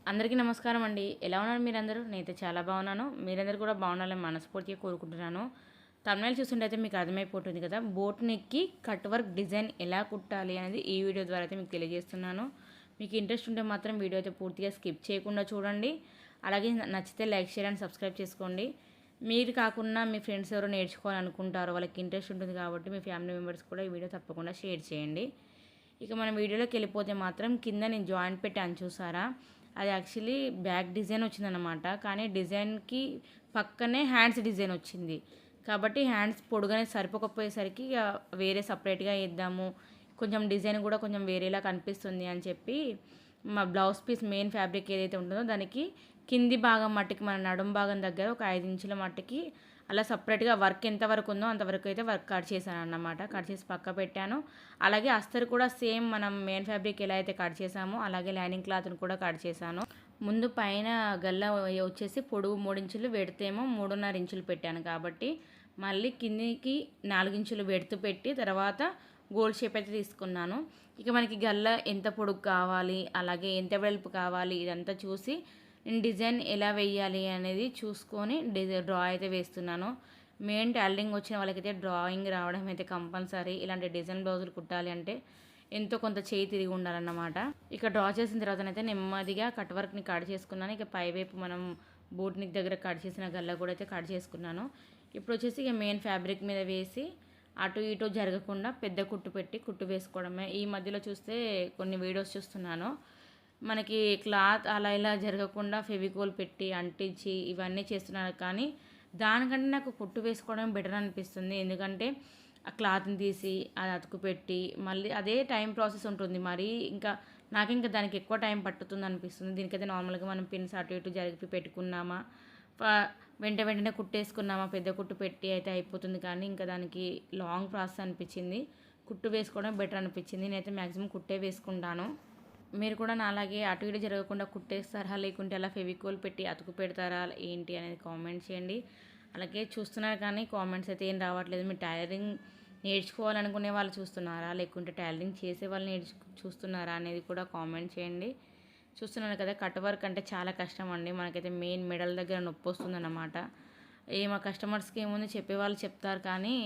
అందరికీ నమస్కారం అండి. ఎలా ఉన్నారు మీరందరూ? నేనైతే చాలా బాగున్నాను. మీరందరూ కూడా బాగుండాలని మనస్ఫూర్తిగా కోరుకుంటున్నాను. థంబ్‌నెయిల్ చూస్తుంటే మీకు అర్థమైపోతుంది కదా! బోట్ నెక్‌కి కట్ వర్క్ డిజైన్ ఎలా కుట్టాలి అనేది ఈ వీడియో ద్వారా అయితే మీకు తెలియజేస్తున్నాను. మీకు ఇంట్రెస్ట్ ఉంటే మాత్రం వీడియో అయితే పూర్తిగా స్కిప్ చేయకుండా చూడండి. అలాగే నచ్చితే లైక్, షేర్ అండ్ సబ్స్క్రైబ్ చేసుకోండి. మీరు కాకుండా మీ ఫ్రెండ్స్ ఎవరో నేర్చుకోవాలనుకుంటారో వాళ్ళకి ఇంట్రెస్ట్ ఉంటుంది కాబట్టి మీ ఫ్యామిలీ మెంబర్స్ కూడా ఈ వీడియో తప్పకుండా షేర్ చేయండి. ఇక మనం వీడియోలోకి వెళ్ళిపోతే మాత్రం కింద నేను జాయింట్ పెట్టాను చూసారా? అది యాక్చువల్లీ బ్యాక్ డిజైన్ వచ్చిందనమాట. కానీ డిజైన్కి పక్కనే హ్యాండ్స్ డిజైన్ వచ్చింది. కాబట్టి హ్యాండ్స్ పొడుగానే సరిపోకపోయేసరికి ఇక వేరే సపరేట్గా వేద్దాము, కొంచెం డిజైన్ కూడా కొంచెం వేరేలా కనిపిస్తుంది అని చెప్పి మా బ్లౌజ్ పీస్ మెయిన్ ఫ్యాబ్రిక్ ఏదైతే ఉంటుందో దానికి కింది భాగం మట్టికి మన నడుం భాగం దగ్గర ఒక 5 ఇంచుల మట్టికి అలా సపరేట్గా వర్క్ ఎంతవరకు ఉందో అంతవరకు అయితే వర్క్ కట్ చేశాను అన్నమాట. కట్ చేసి పక్క పెట్టాను. అలాగే అస్తరు కూడా సేమ్ మనం మెయిన్ ఫ్యాబ్రిక్ ఎలా అయితే కట్ చేసామో అలాగే లైనింగ్ క్లాత్ని కూడా కట్ చేశాను. ముందు పైన గల్ల వచ్చేసి పొడవు 3 ఇంచులు, వెడతేమో 3.5 ఇంచులు పెట్టాను కాబట్టి మళ్ళీ కిందికి 4 ఇంచులు వెడుతు పెట్టి తర్వాత గోల్డ్ షేప్ అయితే తీసుకున్నాను. ఇక మనకి గల్ల ఎంత పొడుగు కావాలి, అలాగే ఎంత వెడల్పు కావాలి ఇదంతా చూసి నేను డిజైన్ ఎలా వేయాలి అనేది చూసుకొని డ్రా అయితే వేస్తున్నాను. మెయిన్ టైలరింగ్ వచ్చిన వాళ్ళకైతే డ్రాయింగ్ రావడం అయితే కంపల్సరీ. ఇలాంటి డిజైన్ బ్లౌజులు కుట్టాలి అంటే ఎంతో కొంత చేయి తిరిగి ఉండాలన్నమాట. ఇక డ్రా చేసిన తర్వాతనైతే నెమ్మదిగా కట్ వర్క్ని కట్ చేసుకున్నాను. ఇక పైవైపు మనం బోట్ నెక్ దగ్గర కట్ చేసిన గల్ల కూడా అయితే కట్ చేసుకున్నాను. ఇప్పుడు వచ్చేసి ఇక మెయిన్ ఫ్యాబ్రిక్ మీద వేసి అటు ఇటు జరగకుండా పెద్ద కుట్టు పెట్టి కుట్టు వేసుకోవడమే. ఈ మధ్యలో చూస్తే కొన్ని వీడియోస్ చూస్తున్నాను, మనకి క్లాత్ అలా ఇలా జరగకుండా ఫెవికోల్ పెట్టి అంటించి ఇవన్నీ చేస్తున్నారు. కానీ దానికంటే నాకు కుట్టు వేసుకోవడం బెటర్ అనిపిస్తుంది. ఎందుకంటే ఆ క్లాత్ని తీసి అది అతుకు పెట్టి మళ్ళీ అదే టైం ప్రాసెస్ ఉంటుంది. మరి ఇంకా దానికి ఎక్కువ టైం పట్టుతుంది అనిపిస్తుంది. దీనికైతే నార్మల్గా మనం పిన్స్ అటు ఇటు జరిపి పెట్టుకున్నామా, వెంటనే కుట్టేసుకున్నామా, పెద్ద కుట్టు పెట్టి అయితే అయిపోతుంది. కానీ ఇంకా దానికి లాంగ్ ప్రాసెస్ అనిపించింది. కుట్టు వేసుకోవడం బెటర్ అనిపించింది. నేనైతే మ్యాక్సిమం కుట్టే వేసుకుంటాను. మీరు కూడా నాలాగే అటు ఇటు జరగకుండా కుట్టేస్తారా, లేకుంటే అలా ఫెవికోల్ పెట్టి అతుకు పెడతారా ఏంటి అనేది కామెంట్ చేయండి. అలాగే చూస్తున్నారు కానీ కామెంట్స్ అయితే ఏం రావట్లేదు. మీరు టైలరింగ్ నేర్చుకోవాలనుకునే వాళ్ళు చూస్తున్నారా, లేకుంటే టైలరింగ్ చేసే వాళ్ళు చూస్తున్నారా అనేది కూడా కామెంట్ చేయండి. చూస్తున్నాను కదా, కట్ వర్క్ అంటే చాలా కష్టం అండి. మనకైతే మెయిన్ మెడల్ దగ్గర నొప్పి వస్తుందన్నమాట. మా కస్టమర్స్కి ఏముంది చెప్పేవాళ్ళు చెప్తారు, కానీ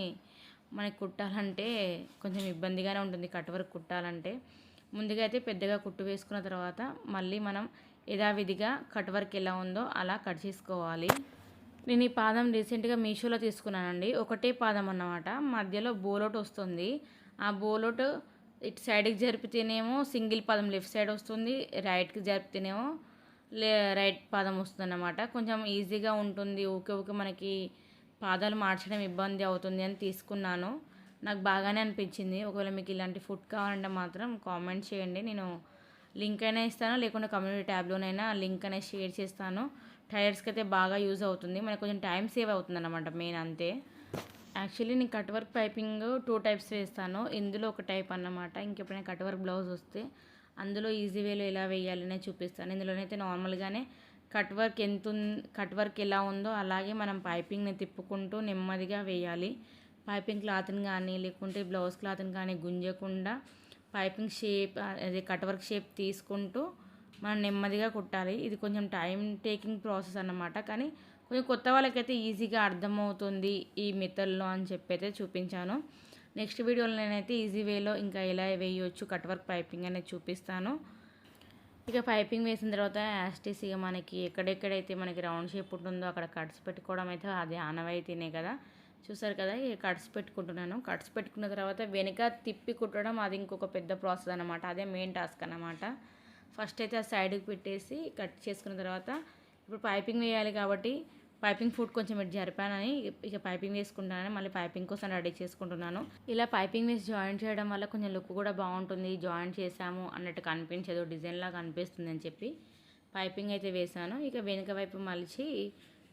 మనకి కుట్టాలంటే కొంచెం ఇబ్బందిగానే ఉంటుంది. కట్ వర్క్ కుట్టాలంటే ముందుగా అయితే పెద్దగా కుట్టు వేసుకున్న తర్వాత మళ్ళీ మనం యథావిధిగా కట్ వర్క్ ఎలా ఉందో అలా కట్ చేసుకోవాలి. నేను ఈ పాదం రీసెంట్గా మీషోలో తీసుకున్నానండి. ఒకటే పాదం అన్నమాట. మధ్యలో బోలోట్ వస్తుంది. ఆ బోలోట్ ఇటు సైడ్కి జరిపితేనేమో సింగిల్ పాదం లెఫ్ట్ సైడ్ వస్తుంది, రైట్కి జరిపితేనేమో రైట్ పాదం వస్తుంది అన్నమాట. కొంచెం ఈజీగా ఉంటుంది. ఊకే మనకి పాదాలు మార్చడం ఇబ్బంది అవుతుంది అని తీసుకున్నాను. నాకు బాగానే అనిపించింది. ఒకవేళ మీకు ఇలాంటి ఫుడ్ కావాలంటే మాత్రం కామెంట్ చేయండి. నేను లింక్ అయినా ఇస్తాను, లేకుంటే కమ్యూనిటీ ట్యాబ్లోనైనా లింక్ అనేది షేర్ చేస్తాను. టైలర్స్కి అయితే బాగా యూజ్ అవుతుంది. మనకు కొంచెం టైం సేవ్ అవుతుంది అన్నమాట మెయిన్ అంతే. యాక్చువల్లీ నేను కట్ వర్క్ పైపింగ్ 2 టైప్స్ వేస్తాను. ఇందులో ఒక టైప్ అన్నమాట. ఇంకెప్పుడైనా కట్ వర్క్ బ్లౌజ్ వస్తే అందులో ఈజీ వేలో ఎలా వేయాలనే చూపిస్తాను. ఇందులోనైతే నార్మల్గానే కట్ వర్క్ ఎలా ఉందో అలాగే మనం పైపింగ్ని తిప్పుకుంటూ నెమ్మదిగా వేయాలి. పైపింగ్ క్లాత్ని కానీ లేకుంటే బ్లౌజ్ క్లాత్ని కానీ గుంజకుండా పైపింగ్ షేప్ అదే కట్ వర్క్ షేప్ తీసుకుంటూ మనం నెమ్మదిగా కుట్టాలి. ఇది కొంచెం టైం టేకింగ్ ప్రాసెస్ అన్నమాట. కానీ కొంచెం కొత్త వాళ్ళకైతే ఈజీగా అర్థమవుతుంది ఈ మెథడ్లో అని చెప్పి అయితే చూపించాను. నెక్స్ట్ వీడియోలో నేనైతే ఈజీ వేలో ఇంకా ఎలా వేయవచ్చు కట్ వర్క్ పైపింగ్ అనేది చూపిస్తాను. ఇక పైపింగ్ వేసిన తర్వాత యాస్టీస్ ఇక మనకి ఎక్కడెక్కడైతే మనకి రౌండ్ షేప్ ఉంటుందో అక్కడ కట్స్ పెట్టుకోవడం అయితే అది ఆనవాయితీనే కదా. చూసారు కదా, ఈ కట్స్ పెట్టుకుంటున్నాను. కట్స్ పెట్టుకున్న తర్వాత వెనుక తిప్పి కుట్టడం అది ఇంకొక పెద్ద ప్రాసెస్ అనమాట. అదే మెయిన్ టాస్క్ అనమాట. ఫస్ట్ అయితే ఆ సైడ్కి పెట్టేసి కట్ చేసుకున్న తర్వాత ఇప్పుడు పైపింగ్ వేయాలి కాబట్టి పైపింగ్ ఫుట్ కొంచెం ఇటు జరిపానని ఇక పైపింగ్ వేసుకుంటానని మళ్ళీ పైపింగ్ కోసం రెడీ చేసుకుంటున్నాను. ఇలా పైపింగ్ వేసి జాయింట్ చేయడం వల్ల కొంచెం లుక్ కూడా బాగుంటుంది. జాయింట్ చేసాము అన్నట్టు కనిపించదు, డిజైన్ లాగా అనిపిస్తుంది అని చెప్పి పైపింగ్ అయితే వేసాను. ఇక వెనుక వైపు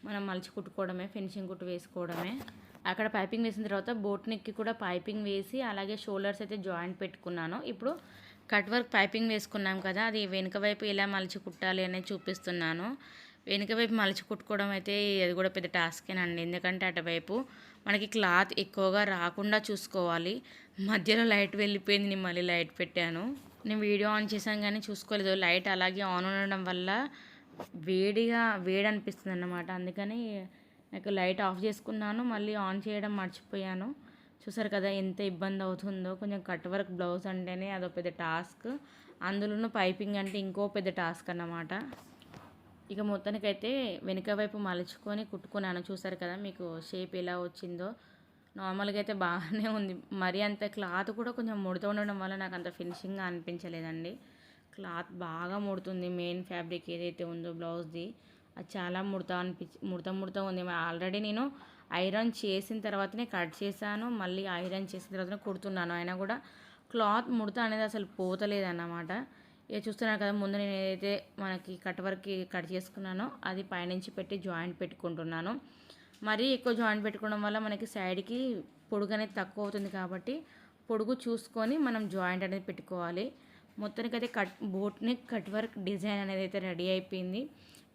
మనం మలిచి కుట్టుకోవడమే, ఫినిషింగ్ కుట్టు వేసుకోవడమే. అక్కడ పైపింగ్ వేసిన తర్వాత బోట్ నెక్కి కూడా పైపింగ్ వేసి అలాగే షోల్డర్స్ అయితే జాయింట్ పెట్టుకున్నాను. ఇప్పుడు కట్ వర్క్ పైపింగ్ వేసుకున్నాం కదా, అది వెనుక వైపు ఎలా మలిచి కుట్టాలి అనేది చూపిస్తున్నాను. వెనుక వైపు మలిచి కుట్టుకోవడం అయితే అది కూడా పెద్ద టాస్కేనండి. ఎందుకంటే అటువైపు మనకి క్లాత్ ఎక్కువగా రాకుండా చూసుకోవాలి. మధ్యలో లైట్ వెళ్ళిపోయింది, నేను మళ్ళీ లైట్ పెట్టాను. నేను వీడియో ఆన్ చేశాను కానీ చూసుకోలేదు. లైట్ అలాగే ఆన్ ఉండడం వల్ల వేడి అనిపిస్తుంది అన్నమాట. అందుకని నాకు లైట్ ఆఫ్ చేసుకున్నాను, మళ్ళీ ఆన్ చేయడం మర్చిపోయాను. చూసారు కదా ఎంత ఇబ్బంది అవుతుందో. కొంచెం కట్ వర్క్ బ్లౌజ్ అంటేనే అదొక పెద్ద టాస్క్, అందులోనూ పైపింగ్ అంటే ఇంకో పెద్ద టాస్క్ అన్నమాట. ఇక మొత్తానికైతే వెనుక వైపు మలుచుకొని కుట్టుకున్నాను. చూసారు కదా మీకు షేప్ ఎలా వచ్చిందో. నార్మల్గా అయితే బాగానే ఉంది. మరీ అంత క్లాత్ కూడా కొంచెం ముడత ఉండడం వల్ల నాకు అంత ఫినిషింగ్గా అనిపించలేదండి. క్లాత్ బాగా ముడుతుంది. మెయిన్ ఫ్యాబ్రిక్ ఏదైతే ఉందో బ్లౌజ్ది అది చాలా ముడత ఉంది. ఆల్రెడీ నేను ఐరన్ చేసిన తర్వాతనే కట్ చేశాను, మళ్ళీ ఐరన్ చేసిన తర్వాతనే కుడుతున్నాను. అయినా కూడా క్లాత్ ముడత అనేది అసలు పోతలేదన్నమాట. ఇక చూస్తున్నారు కదా, ముందు నేను ఏదైతే మనకి కట్ వర్క్కి కట్ చేసుకున్నానో అది పైనుంచి పెట్టి జాయింట్ పెట్టుకుంటున్నాను. మరీ ఎక్కువ జాయింట్ పెట్టుకోవడం వల్ల మనకి సైడ్కి పొడుగు అనేది తక్కువ అవుతుంది కాబట్టి పొడుగు చూసుకొని మనం జాయింట్ అనేది పెట్టుకోవాలి. మొత్తానికైతే boat neck cut work design అనేది అయితే రెడీ అయిపోయింది.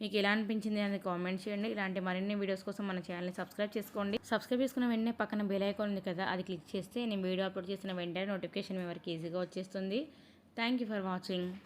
మీకు ఎలా అనిపించింది అనేది కామెంట్ చేయండి. ఇలాంటి మరిన్ని వీడియోస్ కోసం మన ఛానల్ని సబ్స్క్రైబ్ చేసుకోండి. సబ్స్క్రైబ్ చేసుకున్న వెంటనే పక్కన బెల్ ఐకాన్ ఉంది కదా, అది క్లిక్ చేస్తే నేను వీడియో అప్లోడ్ చేసిన వెంటనే నోటిఫికేషన్ మీ వరకు ఈజీగా వచ్చేస్తుంది. Thank you for watching.